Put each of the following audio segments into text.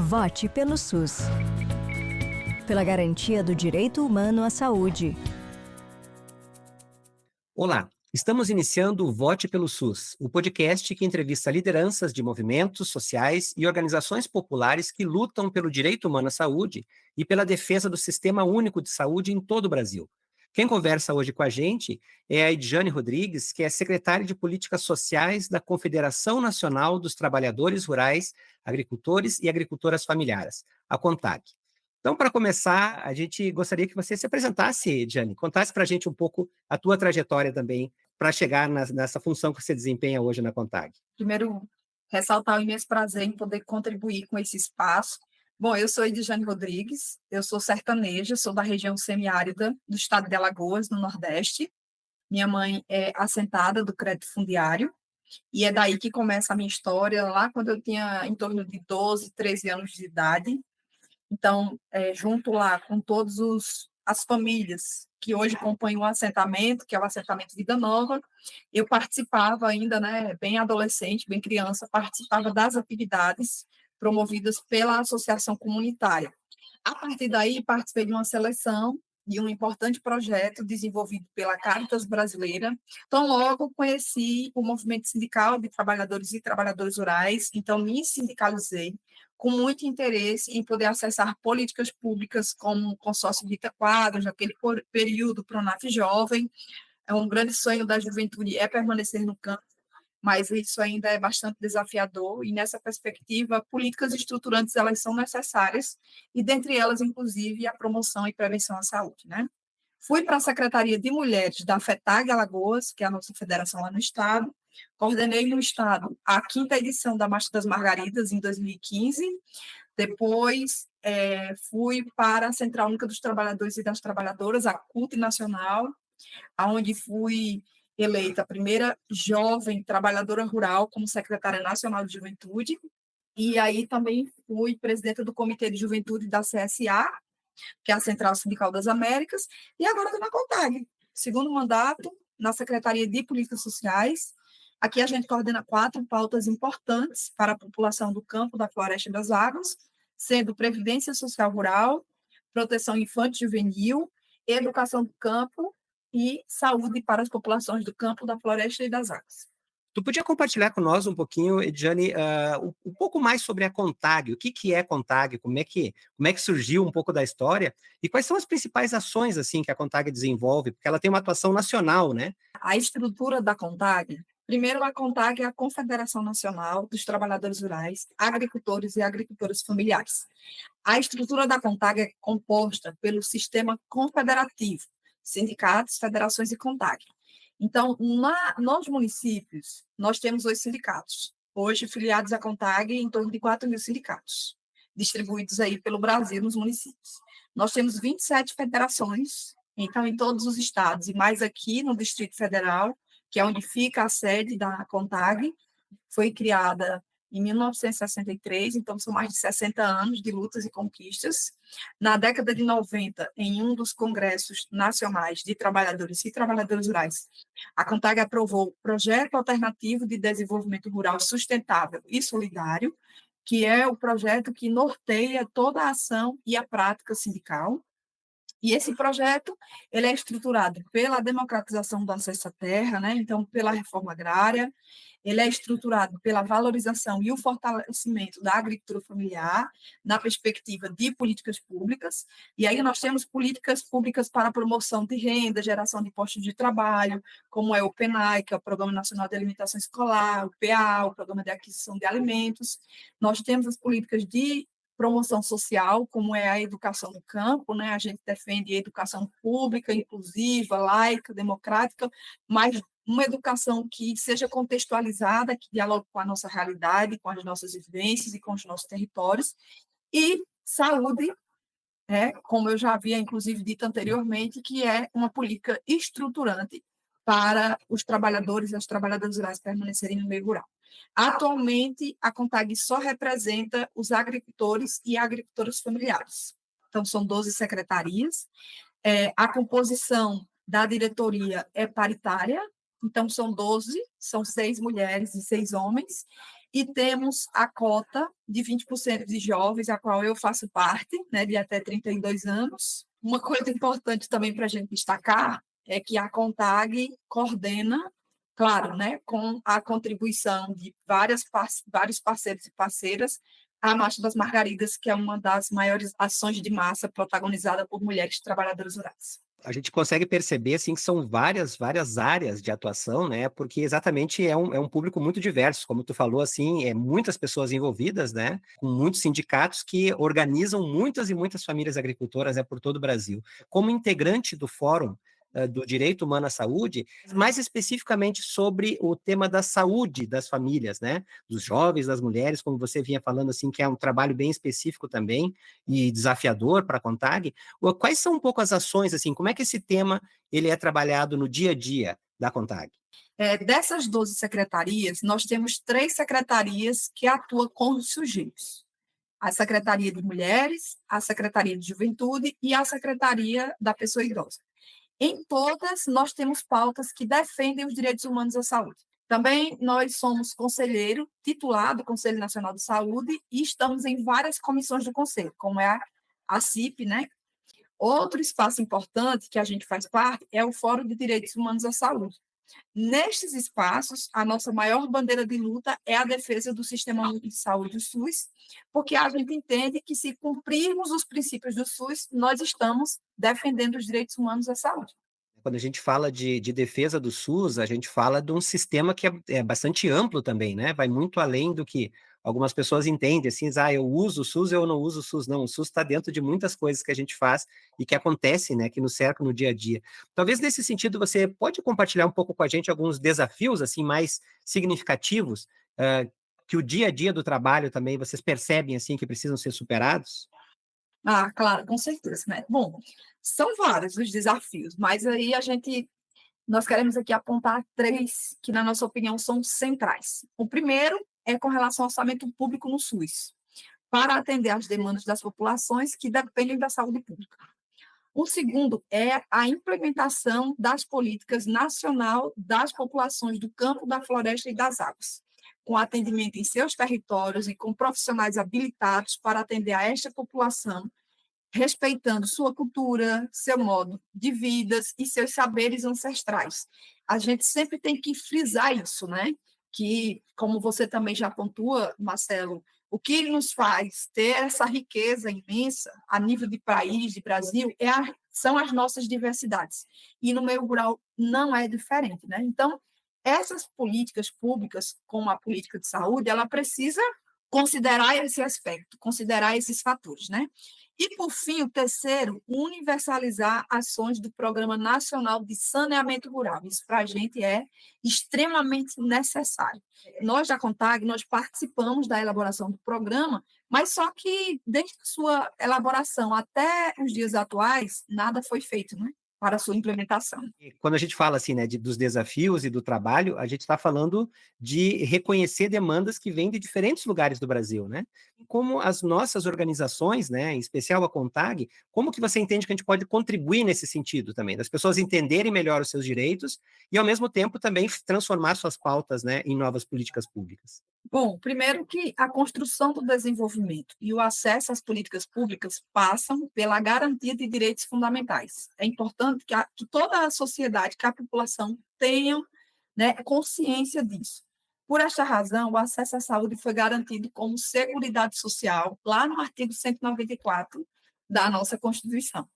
Vote pelo SUS. Pela garantia do direito humano à saúde. Olá, estamos iniciando o Vote pelo SUS, o podcast que entrevista lideranças de movimentos sociais e organizações populares que lutam pelo direito humano à saúde e pela defesa do Sistema Único de Saúde em todo o Brasil. Quem conversa hoje com a gente é a Edjane Rodrigues, que é secretária de Políticas Sociais da Confederação Nacional dos Trabalhadores Rurais, Agricultores e Agricultoras Familiares, a CONTAG. Então, para começar, a gente gostaria que você se apresentasse, Edjane, contasse para a gente um pouco a tua trajetória também para chegar nessa função que você desempenha hoje na CONTAG. Primeiro, ressaltar o imenso prazer em poder contribuir com esse espaço. Bom, eu sou Edjane Rodrigues, eu sou sertaneja, sou da região semiárida do estado de Alagoas, no Nordeste. Minha mãe é assentada do crédito fundiário, e é daí que começa a minha história, lá quando eu tinha em torno de 12, 13 anos de idade. Então, junto lá com todas as famílias que hoje compõem o assentamento, que é o assentamento Vida Nova, eu participava ainda, né, bem adolescente, bem criança, participava das atividades promovidas pela associação comunitária. A partir daí, participei de uma seleção de um importante projeto desenvolvido pela Caritas Brasileira. Então, logo conheci o movimento sindical de trabalhadores e trabalhadoras rurais, então me sindicalizei com muito interesse em poder acessar políticas públicas como o consórcio Vita Quadros, naquele período Pronaf Jovem. É um grande sonho da juventude é permanecer no campo, mas isso ainda é bastante desafiador, e nessa perspectiva, políticas estruturantes elas são necessárias, e dentre elas, inclusive, a promoção e prevenção à saúde, né? Fui para a Secretaria de Mulheres da FETAG Alagoas, que é a nossa federação lá no estado, coordenei no estado a 5ª edição da Marcha das Margaridas, em 2015, depois fui para a Central Única dos Trabalhadores e das Trabalhadoras, a CUT Nacional, onde fui eleita a primeira jovem trabalhadora rural como secretária nacional de juventude, e aí também fui presidenta do Comitê de Juventude da CSA, que é a Central Sindical das Américas, e agora estou na CONTAG, segundo mandato na Secretaria de Políticas Sociais. Aqui a gente coordena 4 pautas importantes para a população do campo, da floresta e das águas, sendo Previdência Social Rural, Proteção Infantil e Juvenil, Educação do Campo e Saúde para as populações do campo, da floresta e das águas. Tu podia compartilhar com nós um pouquinho, Edjane, um pouco mais sobre a CONTAG, o que é CONTAG, como é que surgiu um pouco da história e quais são as principais ações assim que a CONTAG desenvolve, porque ela tem uma atuação nacional, né? A estrutura da CONTAG, primeiro a CONTAG é a Confederação Nacional dos Trabalhadores Rurais, Agricultores e Agricultoras Familiares. A estrutura da CONTAG é composta pelo sistema confederativo, sindicatos, federações e CONTAG. Então, nos municípios, nós temos 8 sindicatos, hoje filiados à CONTAG, em torno de 4.000 sindicatos, distribuídos aí pelo Brasil nos municípios. Nós temos 27 federações, então, em todos os estados, e mais aqui no Distrito Federal, que é onde fica a sede da CONTAG, foi criada em 1963, então são mais de 60 anos de lutas e conquistas. Na década de 90, em um dos congressos nacionais de trabalhadores e trabalhadoras rurais, a CONTAG aprovou o Projeto Alternativo de Desenvolvimento Rural Sustentável e Solidário, que é o projeto que norteia toda a ação e a prática sindical. E esse projeto ele é estruturado pela democratização do acesso à terra, né? Então, pela reforma agrária, ele é estruturado pela valorização e o fortalecimento da agricultura familiar, na perspectiva de políticas públicas, e aí nós temos políticas públicas para a promoção de renda, geração de postos de trabalho, como é o PNAE, que é o Programa Nacional de Alimentação Escolar, o PA, o Programa de Aquisição de Alimentos. Nós temos as políticas de promoção social, como é a educação no campo, né? A gente defende a educação pública, inclusiva, laica, democrática, mas uma educação que seja contextualizada, que dialogue com a nossa realidade, com as nossas vivências e com os nossos territórios, e saúde, como eu já havia, inclusive, dito anteriormente, que é uma política estruturante para os trabalhadores e as trabalhadoras rurais permanecerem no meio rural. Atualmente, a CONTAG só representa os agricultores e agricultoras familiares. Então, são 12 secretarias. A composição da diretoria é paritária, então são 12, são 6 mulheres e 6 homens. e temos a cota de 20% de jovens, a qual eu faço parte, né, de até 32 anos. Uma coisa importante também para a gente destacar é que a CONTAG coordena, claro, né, com a contribuição de vários parceiros e parceiras, a Marcha das Margaridas, que é uma das maiores ações de massa protagonizada por mulheres trabalhadoras rurais. A gente consegue perceber, assim, que são várias áreas de atuação, né, porque exatamente é um público muito diverso, como tu falou, assim, muitas pessoas envolvidas, né, com muitos sindicatos que organizam muitas e muitas famílias agricultoras, né, por todo o Brasil. Como integrante do Fórum, do Direito Humano à Saúde, mais especificamente sobre o tema da saúde das famílias, né, dos jovens, das mulheres, como você vinha falando, assim, que é um trabalho bem específico também e desafiador para a CONTAG. Quais são um pouco as ações, assim, como é que esse tema ele é trabalhado no dia a dia da CONTAG? Dessas 12 secretarias, nós temos 3 secretarias que atuam com os sujeitos. A Secretaria de Mulheres, a Secretaria de Juventude e a Secretaria da Pessoa Idosa. Em todas, nós temos pautas que defendem os direitos humanos à saúde. Também nós somos conselheiro titular do Conselho Nacional de Saúde e estamos em várias comissões do Conselho, como é a CIP, né? Outro espaço importante que a gente faz parte é o Fórum de Direitos Humanos à Saúde. Nestes espaços, a nossa maior bandeira de luta é a defesa do Sistema Único de Saúde, o SUS, porque a gente entende que, se cumprirmos os princípios do SUS, nós estamos defendendo os direitos humanos à saúde. Quando a gente fala de defesa do SUS, a gente fala de um sistema que é bastante amplo também, né? Vai muito além do que algumas pessoas entendem, assim, eu uso o SUS, eu não uso o SUS. Não, o SUS está dentro de muitas coisas que a gente faz e que acontecem, né, que nos cercam no dia a dia. Talvez nesse sentido você pode compartilhar um pouco com a gente alguns desafios, assim, mais significativos, que o dia a dia do trabalho também vocês percebem, assim, que precisam ser superados? Ah, claro, com certeza, né? Bom, são vários os desafios, mas aí nós queremos aqui apontar 3 que, na nossa opinião, são centrais. O primeiro é com relação ao orçamento público no SUS, para atender às demandas das populações que dependem da saúde pública. O segundo é a implementação das políticas nacional das populações do campo, da floresta e das águas, com atendimento em seus territórios e com profissionais habilitados para atender a esta população, respeitando sua cultura, seu modo de vida e seus saberes ancestrais. A gente sempre tem que frisar isso, né? Que, como você também já pontua, Marcelo, o que nos faz ter essa riqueza imensa a nível de país, de Brasil, são as nossas diversidades. E no meio rural não é diferente, né? Então, essas políticas públicas, como a política de saúde, ela precisa considerar esse aspecto, considerar esses fatores, né? E, por fim, o terceiro, universalizar ações do Programa Nacional de Saneamento Rural. Isso, para a gente, é extremamente necessário. Nós, da CONTAG, nós participamos da elaboração do programa, mas só que, desde a sua elaboração até os dias atuais, nada foi feito, né, para a sua implementação. E quando a gente fala assim, né, dos desafios e do trabalho, a gente está falando de reconhecer demandas que vêm de diferentes lugares do Brasil, né? E como as nossas organizações, né, em especial a CONTAG, como que você entende que a gente pode contribuir nesse sentido também, das pessoas entenderem melhor os seus direitos e, ao mesmo tempo, também transformar suas pautas, né, em novas políticas públicas? Bom, primeiro que a construção do desenvolvimento e o acesso às políticas públicas passam pela garantia de direitos fundamentais. É importante que toda a sociedade, que a população tenha, né, consciência disso. Por esta razão, o acesso à saúde foi garantido como Seguridade Social, lá no artigo 194 da nossa Constituição.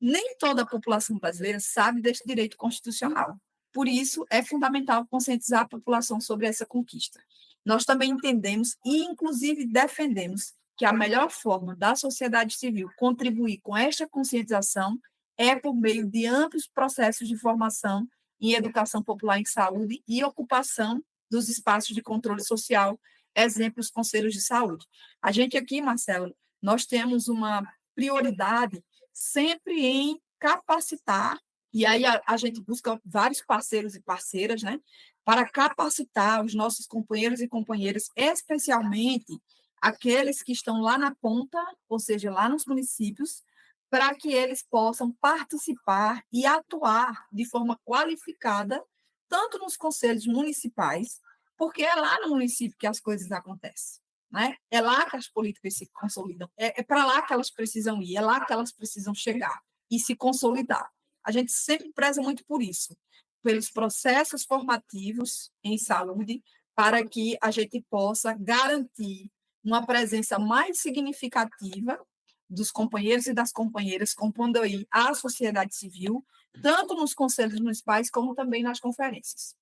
Nem toda a população brasileira sabe deste direito constitucional. Por isso, é fundamental conscientizar a população sobre essa conquista. Nós também entendemos e, inclusive, defendemos que a melhor forma da sociedade civil contribuir com esta conscientização é por meio de amplos processos de formação em educação popular em saúde e ocupação dos espaços de controle social, exemplo, os conselhos de saúde. A gente aqui, Marcelo, nós temos uma prioridade sempre em capacitar, e aí a gente busca vários parceiros e parceiras, né, para capacitar os nossos companheiros e companheiras, especialmente aqueles que estão lá na ponta, ou seja, lá nos municípios, para que eles possam participar e atuar de forma qualificada, tanto nos conselhos municipais, porque é lá no município que as coisas acontecem, né? É lá que as políticas se consolidam, é para lá que elas precisam ir, é lá que elas precisam chegar e se consolidar. A gente sempre preza muito por isso, pelos processos formativos em saúde, para que a gente possa garantir uma presença mais significativa dos companheiros e das companheiras compondo aí a sociedade civil, tanto nos conselhos municipais como também nas conferências.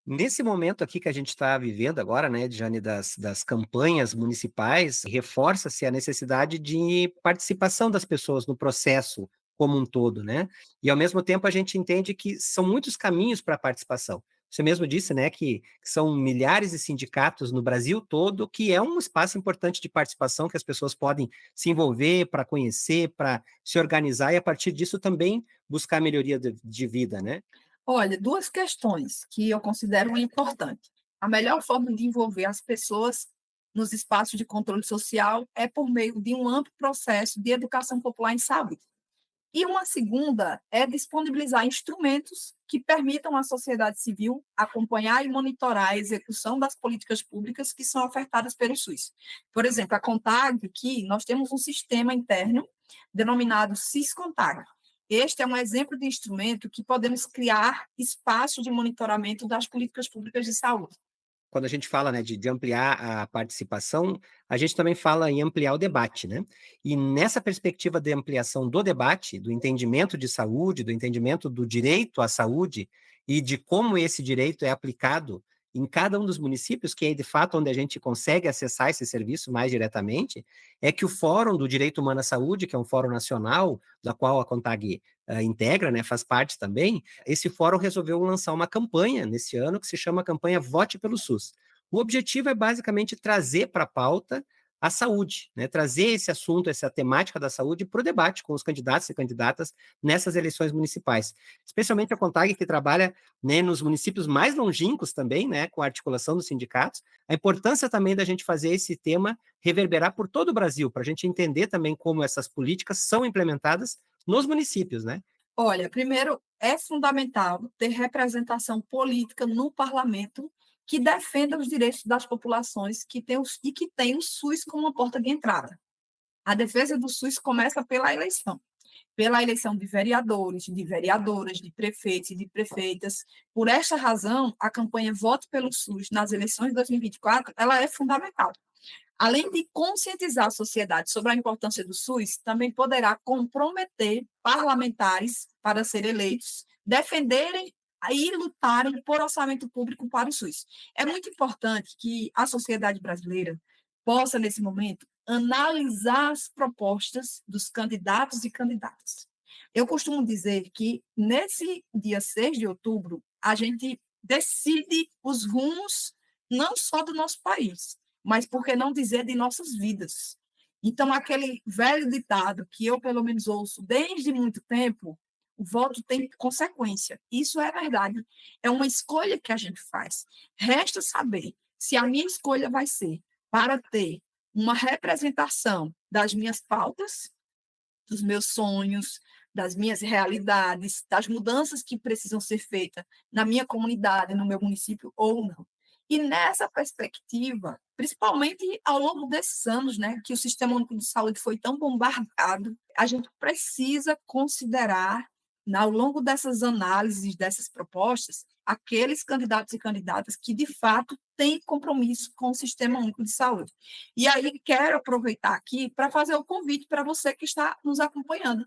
Nesse momento aqui que a gente está vivendo agora, né, Jane, das campanhas municipais, reforça-se a necessidade de participação das pessoas no processo como um todo, né? E ao mesmo tempo a gente entende que são muitos caminhos para a participação. Você mesmo disse, né, que são milhares de sindicatos no Brasil todo, que é um espaço importante de participação que as pessoas podem se envolver para conhecer, para se organizar e a partir disso também buscar melhoria de vida, né? Olha, duas questões que eu considero importantes. A melhor forma de envolver as pessoas nos espaços de controle social é por meio de um amplo processo de educação popular em saúde. E uma segunda é disponibilizar instrumentos que permitam à sociedade civil acompanhar e monitorar a execução das políticas públicas que são ofertadas pelo SUS. Por exemplo, a Contag, que nós temos um sistema interno denominado SIS-Contag. Este é um exemplo de instrumento que podemos criar espaço de monitoramento das políticas públicas de saúde. Quando a gente fala, né, de ampliar a participação, a gente também fala em ampliar o debate, né? E nessa perspectiva de ampliação do debate, do entendimento de saúde, do entendimento do direito à saúde e de como esse direito é aplicado em cada um dos municípios, que é de fato onde a gente consegue acessar esse serviço mais diretamente, é que o Fórum do Direito Humano à Saúde, que é um fórum nacional, da qual a CONTAG integra, né, faz parte também, esse fórum resolveu lançar uma campanha nesse ano que se chama a campanha Vote pelo SUS. O objetivo é basicamente trazer para a pauta a saúde, né? Trazer esse assunto, essa temática da saúde para o debate com os candidatos e candidatas nessas eleições municipais. Especialmente a CONTAG, que trabalha, né, nos municípios mais longínquos também, né, com a articulação dos sindicatos. A importância também da gente fazer esse tema reverberar por todo o Brasil, para a gente entender também como essas políticas são implementadas nos municípios, né? Olha, primeiro, é fundamental ter representação política no parlamento que defenda os direitos das populações e que tem o SUS como uma porta de entrada. A defesa do SUS começa pela eleição de vereadores, de vereadoras, de prefeitos e de prefeitas. Por esta razão, a campanha Vote pelo SUS nas eleições de 2024, ela é fundamental. Além de conscientizar a sociedade sobre a importância do SUS, também poderá comprometer parlamentares para serem eleitos, defenderem e lutarem por orçamento público para o SUS. É muito importante que a sociedade brasileira possa, nesse momento, analisar as propostas dos candidatos e candidatas. Eu costumo dizer que, nesse dia 6 de outubro, a gente decide os rumos não só do nosso país, mas por que não dizer de nossas vidas? Então, aquele velho ditado que eu, pelo menos, ouço desde muito tempo, o voto tem consequência. Isso é verdade. É uma escolha que a gente faz. Resta saber se a minha escolha vai ser para ter uma representação das minhas pautas, dos meus sonhos, das minhas realidades, das mudanças que precisam ser feitas na minha comunidade, no meu município ou não. E nessa perspectiva, principalmente ao longo desses anos, né, que o Sistema Único de Saúde foi tão bombardeado, a gente precisa considerar, ao longo dessas análises, dessas propostas, aqueles candidatos e candidatas que, de fato, têm compromisso com o Sistema Único de Saúde. E aí quero aproveitar aqui para fazer o convite para você que está nos acompanhando,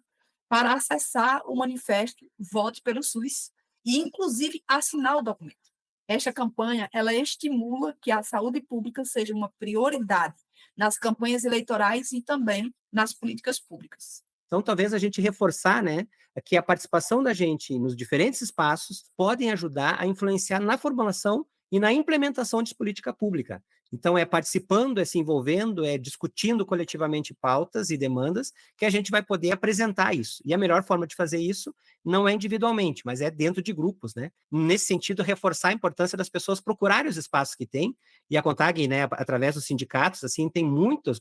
para acessar o manifesto Vote pelo SUS e, inclusive, assinar o documento. Esta campanha, ela estimula que a saúde pública seja uma prioridade nas campanhas eleitorais e também nas políticas públicas. Então, talvez a gente reforçar, né, que a participação da gente nos diferentes espaços podem ajudar a influenciar na formulação e na implementação de política pública. Então, é participando, é se envolvendo, é discutindo coletivamente pautas e demandas que a gente vai poder apresentar isso. E a melhor forma de fazer isso não é individualmente, mas é dentro de grupos, né? Nesse sentido, reforçar a importância das pessoas procurarem os espaços que têm, e a CONTAG, né, através dos sindicatos, assim, tem muitos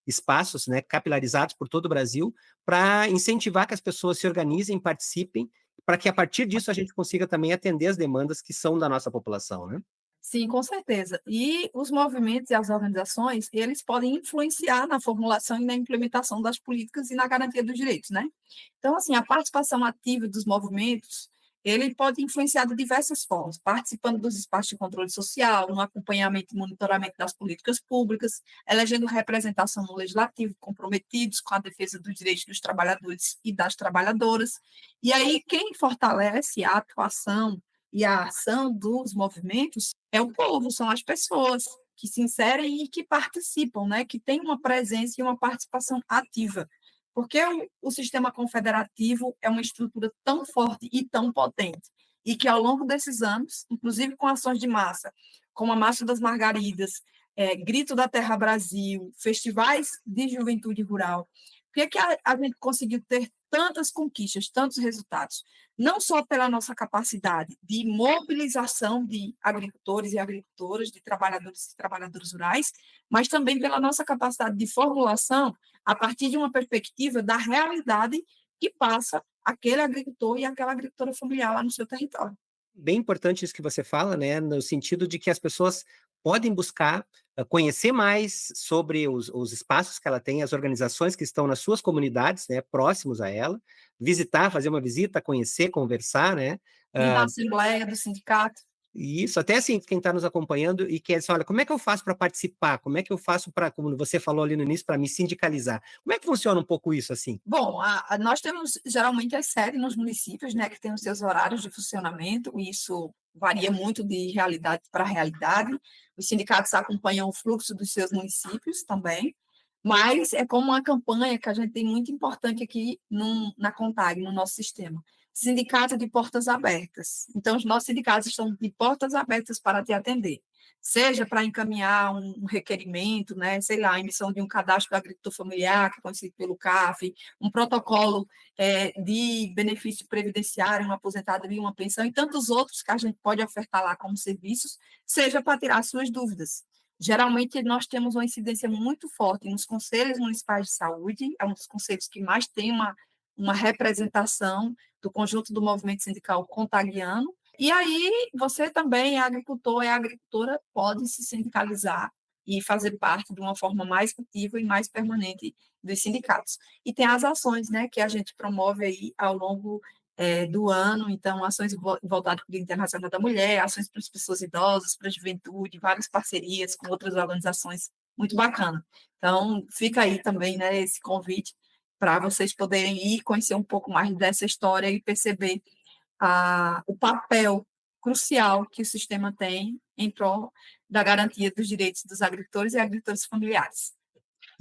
espaços, né, capilarizados por todo o Brasil, para incentivar que as pessoas se organizem, participem, para que a partir disso a gente consiga também atender as demandas que são da nossa população, né? Sim, com certeza. E os movimentos e as organizações, eles podem influenciar na formulação e na implementação das políticas e na garantia dos direitos, né? Então, assim, a participação ativa dos movimentos, ele pode influenciar de diversas formas, participando dos espaços de controle social, no acompanhamento e monitoramento das políticas públicas, elegendo representação no legislativo, comprometidos com a defesa dos direitos dos trabalhadores e das trabalhadoras. E aí, quem fortalece a atuação e a ação dos movimentos é o povo, são as pessoas que se inserem e que participam, né, que têm uma presença e uma participação ativa. Porque o sistema confederativo é uma estrutura tão forte e tão potente, e que ao longo desses anos, inclusive com ações de massa, como a Marcha das Margaridas, Grito da Terra Brasil, festivais de juventude rural, por que a gente conseguiu ter tantas conquistas, tantos resultados? Não só pela nossa capacidade de mobilização de agricultores e agricultoras, de trabalhadores e trabalhadoras rurais, mas também pela nossa capacidade de formulação a partir de uma perspectiva da realidade que passa aquele agricultor e aquela agricultora familiar lá no seu território. Bem importante isso que você fala, né, no sentido de que as pessoas podem buscar conhecer mais sobre os espaços que ela tem, as organizações que estão nas suas comunidades, né, próximos a ela, visitar, fazer uma visita, conhecer, conversar, né, E da assembleia, do sindicato. e isso, até assim, quem está nos acompanhando e quer dizer, olha, como é que eu faço para participar? Como é que eu faço para, como você falou ali no início, para me sindicalizar? Como é que funciona um pouco isso assim? Bom, nós temos geralmente as sedes nos municípios, né, que têm os seus horários de funcionamento, e isso varia muito de realidade para realidade. Os sindicatos acompanham o fluxo dos seus municípios também, mas é como uma campanha que a gente tem muito importante aqui na CONTAG, no nosso sistema. Sindicato de portas abertas. Então, os nossos sindicatos estão de portas abertas para te atender, seja para encaminhar um requerimento, né, sei lá, a emissão de um cadastro do agricultor familiar, que é conhecido pelo CAF, um protocolo de benefício previdenciário, uma aposentadoria, uma pensão, e tantos outros que a gente pode ofertar lá como serviços, seja para tirar suas dúvidas. Geralmente, nós temos uma incidência muito forte nos conselhos municipais de saúde, é um dos conselhos que mais tem uma representação do conjunto do movimento sindical contagiano. E aí, você também, é agricultor, é agricultora, pode se sindicalizar e fazer parte de uma forma mais ativa e mais permanente dos sindicatos. E tem as ações, né, que a gente promove aí ao longo do ano, então, ações voltadas para o Dia Internacional da Mulher, ações para as pessoas idosas, para a juventude, várias parcerias com outras organizações, muito bacana. Então, fica aí também, né, esse convite para vocês poderem ir conhecer um pouco mais dessa história e perceber o papel crucial que o sistema tem em prol da garantia dos direitos dos agricultores e agricultores familiares.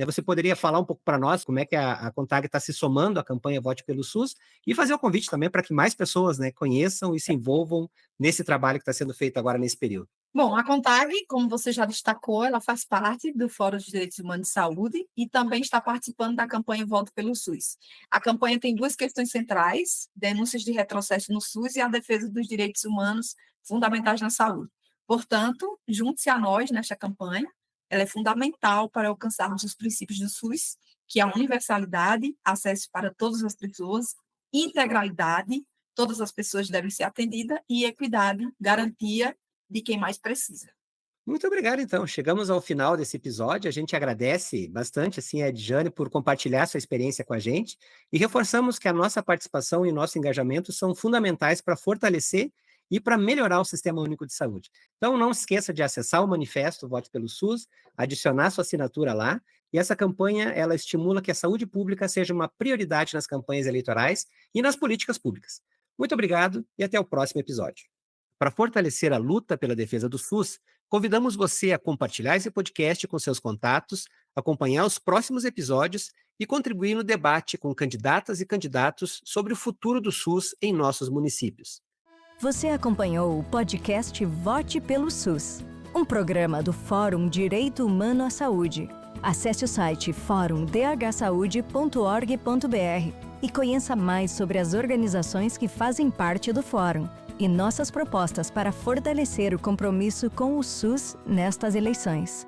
Você poderia falar um pouco para nós como é que a CONTAG está se somando à campanha Vote pelo SUS e fazer o convite também para que mais pessoas, né, conheçam e se envolvam nesse trabalho que está sendo feito agora nesse período. Bom, a CONTAG, como você já destacou, ela faz parte do Fórum de Direitos Humanos e Saúde e também está participando da campanha Voto pelo SUS. A campanha tem duas questões centrais: denúncias de retrocesso no SUS e a defesa dos direitos humanos fundamentais na saúde. Portanto, junte-se a nós nesta campanha. Ela é fundamental para alcançarmos os princípios do SUS, que é a universalidade, acesso para todas as pessoas, integralidade, todas as pessoas devem ser atendidas, e equidade, garantia de quem mais precisa. Muito obrigado, então. Chegamos ao final desse episódio. A gente agradece bastante, assim, a Edjane por compartilhar sua experiência com a gente e reforçamos que a nossa participação e nosso engajamento são fundamentais para fortalecer e para melhorar o Sistema Único de Saúde. Então, não se esqueça de acessar o manifesto Vote pelo SUS, adicionar sua assinatura lá, e essa campanha, ela estimula que a saúde pública seja uma prioridade nas campanhas eleitorais e nas políticas públicas. Muito obrigado e até o próximo episódio. Para fortalecer a luta pela defesa do SUS, convidamos você a compartilhar esse podcast com seus contatos, acompanhar os próximos episódios e contribuir no debate com candidatas e candidatos sobre o futuro do SUS em nossos municípios. Você acompanhou o podcast Vote pelo SUS, um programa do Fórum Direito Humano à Saúde. Acesse o site forumdhsaude.org.br e conheça mais sobre as organizações que fazem parte do Fórum e nossas propostas para fortalecer o compromisso com o SUS nestas eleições.